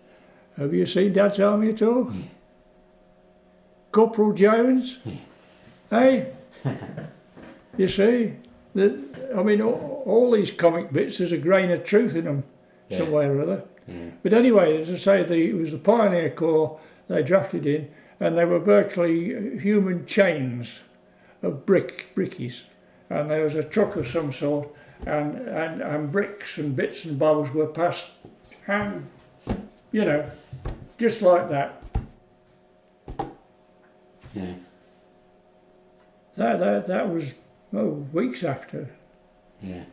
Have you seen Dad's Army at all? Corporal Jones? Hey? You see? I mean, all these comic bits, there's a grain of truth in them, some way or other. But anyway, as I say, it was the Pioneer Corps they drafted in, and they were virtually human chains of brickies. And there was a truck of some sort, and bricks and bits and bobs were passed hand, you know, just like that. Yeah. That was weeks after. Yeah.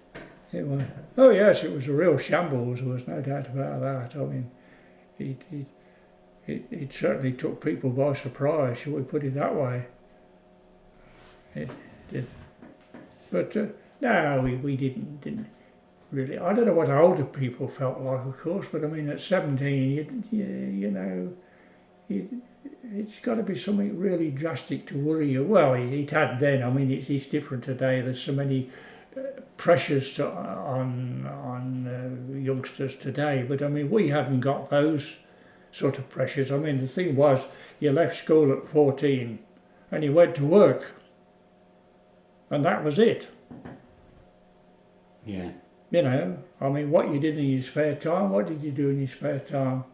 It was. Oh yes, it was a real shambles. There was no doubt about that. I mean, it certainly took people by surprise. Shall we put it that way? It did. But no, we didn't. really. I don't know what older people felt like, of course, but I mean, at 17, you know, it's got to be something really drastic to worry you. Well, it had then. I mean, it's different today. There's so many pressures on youngsters today, but I mean, we hadn't got those sort of pressures. I mean, the thing was, you left school at 14 and you went to work, and that was it. Yeah. You know, I mean, what you did in your spare time, what did you do in your spare time?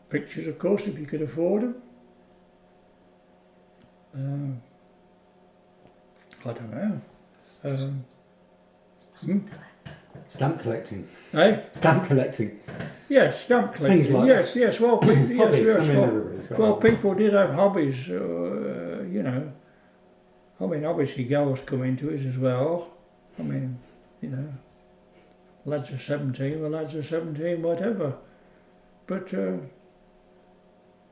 Pictures, of course, if you could afford them. I don't know. Stamp collecting. Eh? Stamp collecting. Yes, stamp collecting. Things like yes, yes. Well, Hobbies. yes. I mean, Well, everybody's got well, hobbies. people did have hobbies. You know, I mean, obviously, girls come into it as well. I mean, you know, lads are 17. Well, lads are 17, whatever. But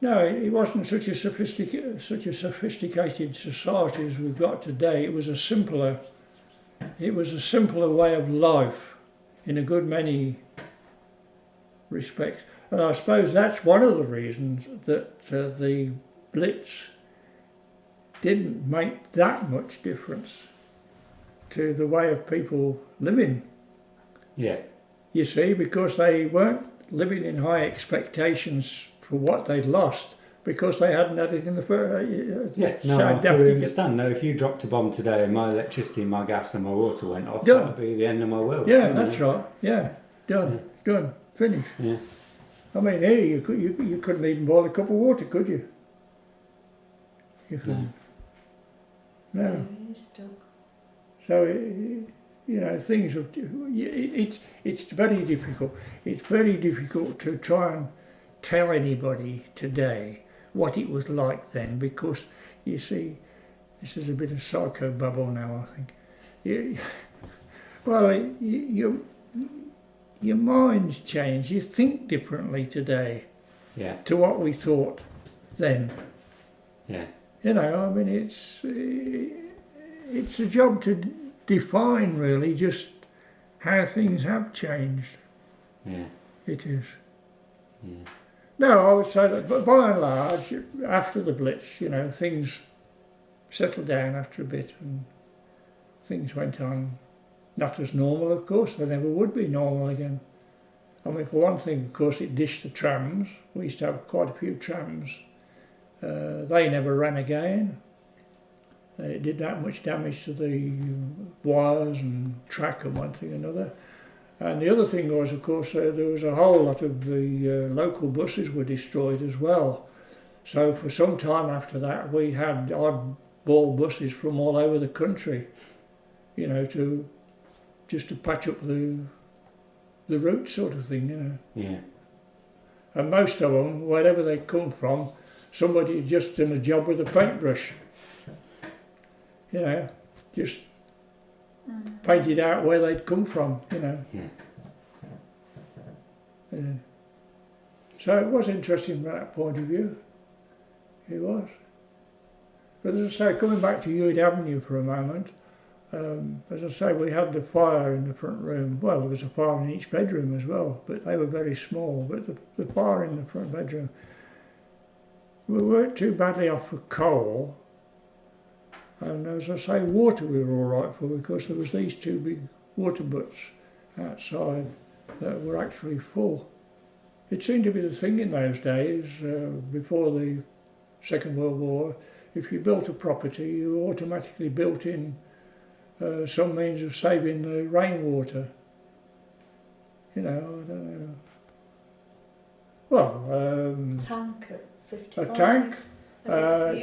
no, it wasn't such a sophisticated society as we've got today. It was a simpler way of life in a good many respects. And I suppose that's one of the reasons that the Blitz didn't make that much difference to the way of people living. Yeah. You see, because they weren't living in high expectations for what they'd lost, because they hadn't had it in the first. No, I fully understand. No, if you dropped a bomb today and my electricity, my gas and my water went off, Done. that'd be the end of my world. Yeah, that's right. Yeah, done, finished. Yeah. I mean, here you couldn't even boil a cup of water, could you? You couldn't. No. You're stuck. So, you know, things are. It's very difficult. It's very difficult to try and tell anybody today what it was like then, because you see, this is a bit of psychobabble now, I think. Your mind's changed. You think differently today to what we thought then. Yeah. You know, I mean, it's a job to define really just how things have changed. Yeah. It is. Yeah. No, I would say that, but by and large, after the Blitz, you know, things settled down after a bit and things went on not as normal, of course. They never would be normal again. I mean, for one thing, of course, it dished the trams. We used to have quite a few trams. They never ran again. It did that much damage to the wires and track and one thing and another. And the other thing was, of course, there was a whole lot of the local buses were destroyed as well. So for some time after that, we had oddball buses from all over the country, you know, just to patch up the route sort of thing, you know. Yeah. And most of them, wherever they come from, somebody had just done a job with a paintbrush. You know, just painted out where they'd come from, you know. Yeah. So it was interesting from that point of view. It was. But as I say, coming back to Hewitt Avenue for a moment, as I say, we had the fire in the front room. Well, there was a fire in each bedroom as well, but they were very small. But the fire in the front bedroom, we weren't too badly off for coal. And as I say, water we were all right for, because there was these two big water butts outside that were actually full. It seemed to be the thing in those days, before the Second World War. If you built a property, you automatically built in some means of saving the rainwater. You know, I don't know. Well, Tank at 55. a tank,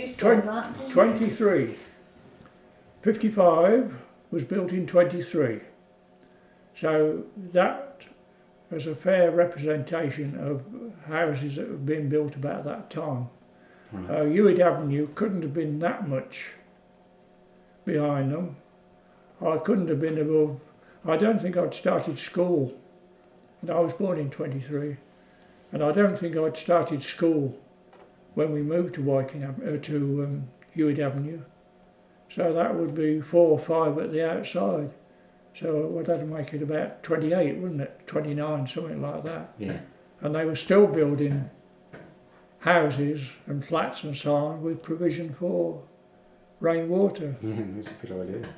You saw that, didn't you? 23. 55 was built in 23. So that was a fair representation of houses that have been built about that time. Right. Hewitt Avenue couldn't have been that much behind them. I couldn't have been above, I don't think I'd started school, and I was born in 23, and I don't think I'd started school when we moved to Hewitt Avenue. So that would be 4 or 5 at the outside. So well, that'd make it about 28, wouldn't it? 29, something like that. Yeah. And they were still building houses and flats and so on with provision for rainwater. Yeah, that's a good idea.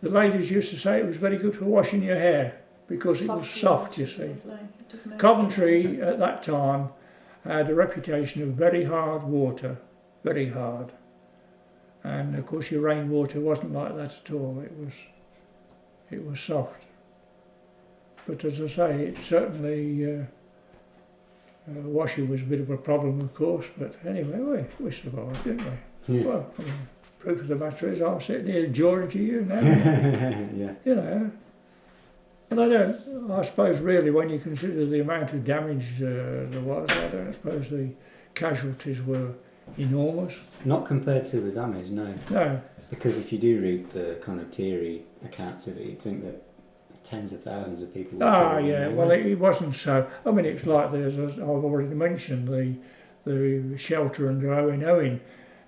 The ladies used to say it was very good for washing your hair because it was soft, you see. Coventry at that time had a reputation of very hard water, very hard. And of course your rainwater wasn't like that at all, it was soft. But as I say, it certainly, washing was a bit of a problem of course, but anyway, we survived, didn't we? Yeah. Well, I mean, proof of the matter is I'm sitting here jawing to you now, Yeah. you know. And I suppose really when you consider the amount of damage there was, I don't suppose the casualties were enormous. Not compared to the damage, no. No, Because if you do read the kind of teary accounts of it, you'd think that tens of thousands of people were killed, yeah, you know? well it wasn't so. I mean it's like there's, as I've already mentioned, the shelter under Owen,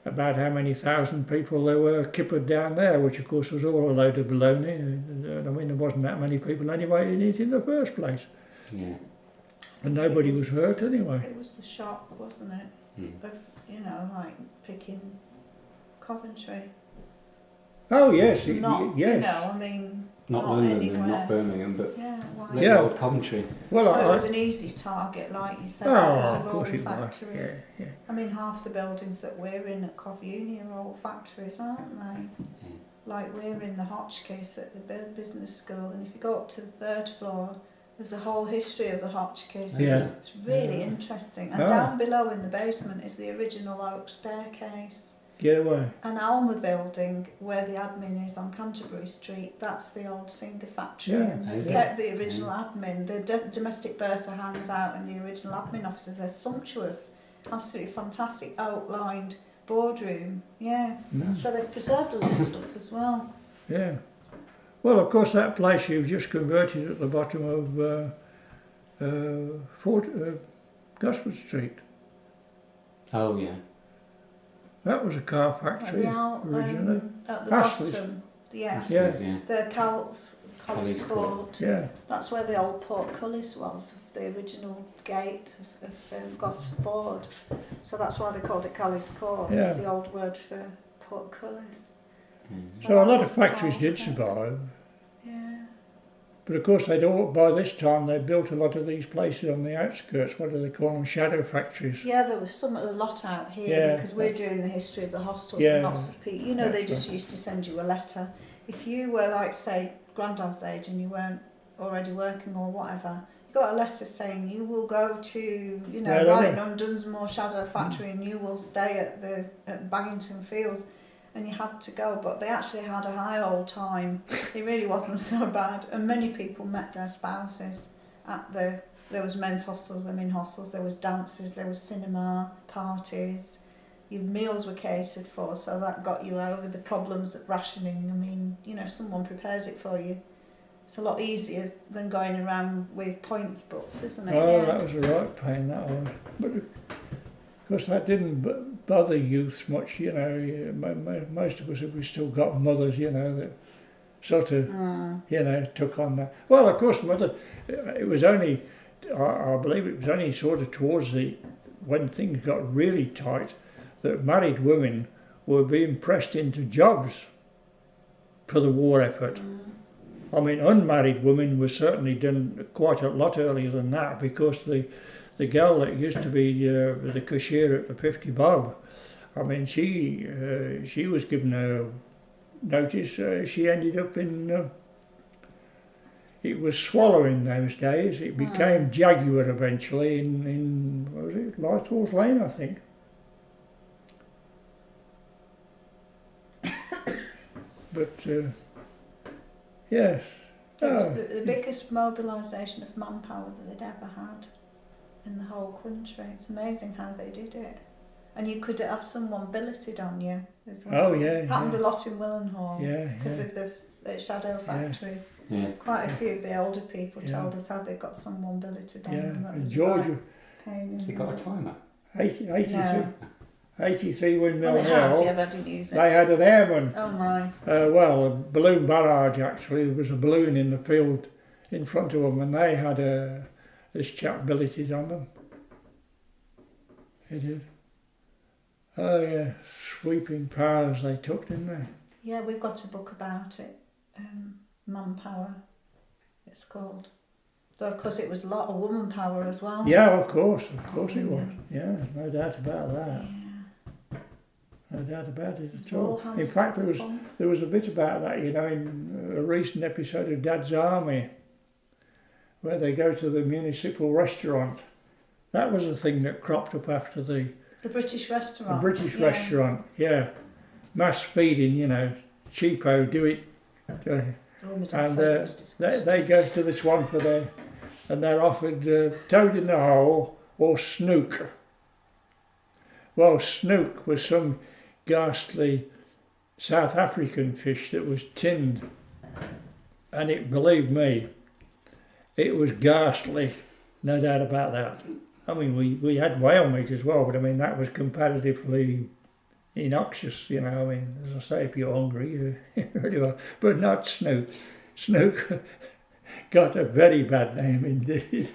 about how many thousand people there were kippered down there, which of course was all a load of baloney. I mean there wasn't that many people anyway in it in the first place. Yeah. And nobody was hurt anyway. It was the shock, wasn't it? Mm. Of, like picking Coventry. Oh yes, Not, yes. I mean, Not not London anywhere. and not Birmingham, but Yeah, why? little Yeah. old Coventry. Well, Well, it was an easy target, like you said, because of of all course the it was. factories. Yeah. I mean, half the buildings that we're in at Cov Uni are all factories, aren't they? Yeah. Like we're in the Hotchkiss at the business school, and if you go up to the 3rd floor, there's a whole history of the Hotchkiss. Yeah. It's really Yeah. interesting. And Oh. down below in the basement is the original oak staircase. Get away. An Alma building where the admin is on Canterbury Street, that's the old Singer factory. Yeah. And they've Yeah. kept the original admin. The domestic bursar hangs out in the original admin offices. They're sumptuous, absolutely fantastic oak-lined boardroom. Yeah. Mm. So they've preserved a lot of stuff as well. Yeah. Well, of course, that place you just converted at the bottom of Gosford Street. Oh, yeah. That was a car At factory the out, originally. at the Ashley's. bottom, yes. Yeah. Ashley's, yeah. The Collis Collis Court. Court. Yeah. That's where the old Port Cullis was, the original gate of Gosford. So that's why they called it Collis Court. Yeah. It's the old word for Port Cullis. Mm. So a lot that of was factories called did that. survive, Yeah. but of course they'd all, by this time they'd built a lot of these places on the outskirts. What do they call them? Shadow factories. Yeah, there was a lot out here Yeah, because we're doing the history of the hostels Yeah, and lots of people. You know, they that's just used to send you a letter. If you were like, say, Grandad's age and you weren't already working or whatever, you got a letter saying you will go to, Where right are on Dunsmore Shadow Factory and you will stay at Baggington Fields. And you had to go, but they actually had a high old time. It really wasn't so bad. And many people met their spouses at there was men's hostels, women's hostels, there was dances, there was cinema, parties. Your meals were catered for, so that got you over the problems of rationing. I mean, if someone prepares it for you, it's a lot easier than going around with points books, isn't it? Oh, Yeah. that was a right pain, that was. But of course that didn't bother youths much, most of us have still got mothers, that sort of, took on that. Well, of course, it was only, I believe it was only sort of towards when things got really tight, that married women were being pressed into jobs for the war effort. I mean, unmarried women were certainly done quite a lot earlier than that, because the girl that used to be the cashier at the 50 Bob, I mean, she was given a notice. She ended up in, it was Swallow in those days. It became Jaguar eventually in what was it, Lighthalls Lane, I think. But, yes. It was the biggest mobilisation of manpower that they'd ever had in the whole country. It's amazing how they did it. And you could have someone billeted on you as well. Oh, yeah. Happened a lot in Willenhall Yeah, because of the shadow factories. Yeah. Quite a few of the older people told us how they got someone billeted on them. That And was George, right pain in Has he the got a neck. timer? 83. No. 83 Windmill Well, it has, Hill, yeah, but I didn't use it. they had an airman. Oh my. Well, a balloon barrage actually. There was a balloon in the field in front of them, and they had this chap billeted on them. He did. Oh yeah, sweeping powers they took, didn't they? Yeah, we've got a book about it. Manpower, it's called. Though of course it was a lot of woman power as well. Yeah, of course it was. Yeah, no doubt about that. Yeah. No doubt about it It's at all. hands In fact, to the pump. there was a bit about that, you know, in a recent episode of Dad's Army, where they go to the municipal restaurant. That was a thing that cropped up after the British restaurant. restaurant, yeah. Mass feeding, you know, cheapo, do it. Oh, my dad And said it was disgusting. they go to this one and they're offered toad in the hole or snook. Well, snook was some ghastly South African fish that was tinned, and believe me, it was ghastly, no doubt about that. I mean, we had whale meat as well, but I mean that was comparatively innoxious, you know. I mean, as I say, if you're hungry, you really are. But not snook. Snook got a very bad name indeed.